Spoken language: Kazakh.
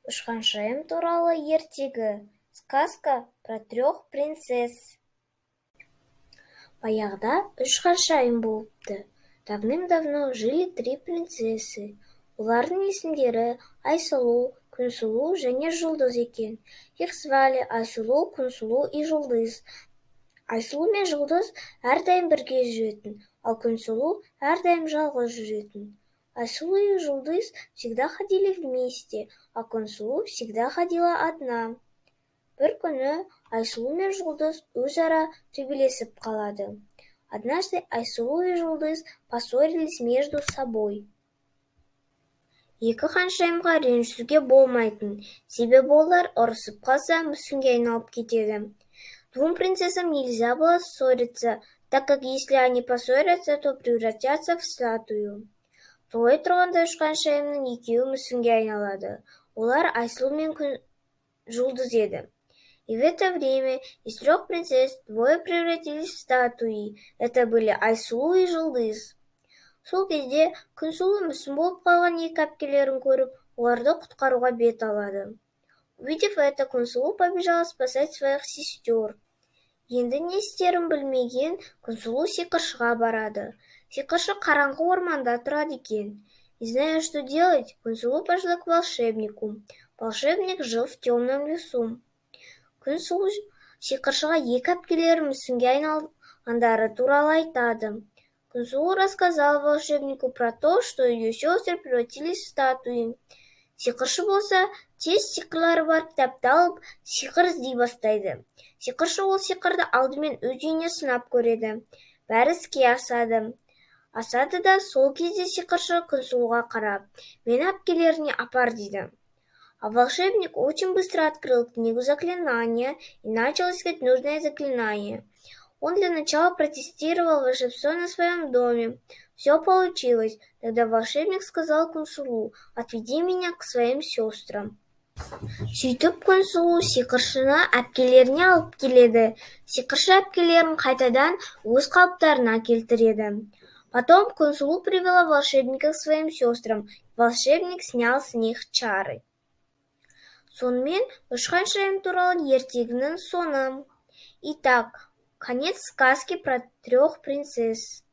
Ушканшайым туралы ертегі. Сказка про 3 принцесс. Баяғыда 3 ханшайым болыпты. Давным-давно жили 3 принцессы. Олардың есімдері Айсұлу, Күнсұлу және Жұлдыз екен. Их звали Айсұлу, Күнсұлу и Жұлдыз. Айсұлу мен Жұлдыз әрдайым бірге жүретін, ал Күнсұлу әрдайым жалғыз жүретін. Айсұлу и Жұлдыз всегда ходили вместе, а Күнсұлу всегда ходила одна. Бір күні Айсұлу мен Жұлдыз өзара төбелесіп қалады. Однажды Айсұлу и Жұлдыз поссорились между собой. Екі ханшайымға ренжісуге болмайтын, себебі олар ұрысып қалса мүсінге айналып кетеді. 2 принцессам нельзя было ссориться, так как если они поссорятся, то превратятся в статую. Солай тұрғанда 3 ханшайымның екеуі мүсінге айналады. Олар Айсұлу мен Жұлдыз еді. И в это время из 3 принцесс 2 превратились в статуи. Это были Айсұлу и Жұлдыз. Сол кезде Күнсұлу мүсін болып қалған екі әпкелерін көріп, оларды құтқаруға бет алады. Увидев это, Күнсұлу побежала спасать своих сестер. Енді не істерін білмеген Күнсұлу сиқыршыға барады. Сиқыршы қараңғы орманда тұрады екен. Не зная, что делать, Күнсұлу пошла к волшебнику. Волшебник жил в темном лесу. Күнсұлу сиқыршыға екі әпкелері мүсінге айналғандары туралы айтады. Күнсұлу рассказала волшебнику про то, что ее сестры превратились в статуи. Сиқыршы болса, тез сиқырлары бар кітапты алып, сиқыр іздей бастайды. Сиқыршы ол сиқырды алдымен өз үйіне сынап көреді. Бәрі іске асады. Да сол кезде сиқыршы Күнсұлуға қарап, мені әпкелеріне апар дейді. А волшебник очень быстро открыл книгу заклинания и начал искать нужное заклинание. Он для начала протестировал волшебство на своем доме. Все получилось. Тогда волшебник сказал Күнсұлу: «Отведи меня к своим сестрам». Сөйтіп Күнсұлу сиқыршыны әпкелеріне алып келеді. Сиқыршы әпкелерін қайтадан өз қалыптарына келтіреді. Потом Күнсұлу привела волшебника к своим сестрам. Волшебник снял с них чары. Сонымен 3 ханшайым туралы ертегінің соңы. Итак, конец сказки про 3 принцесс.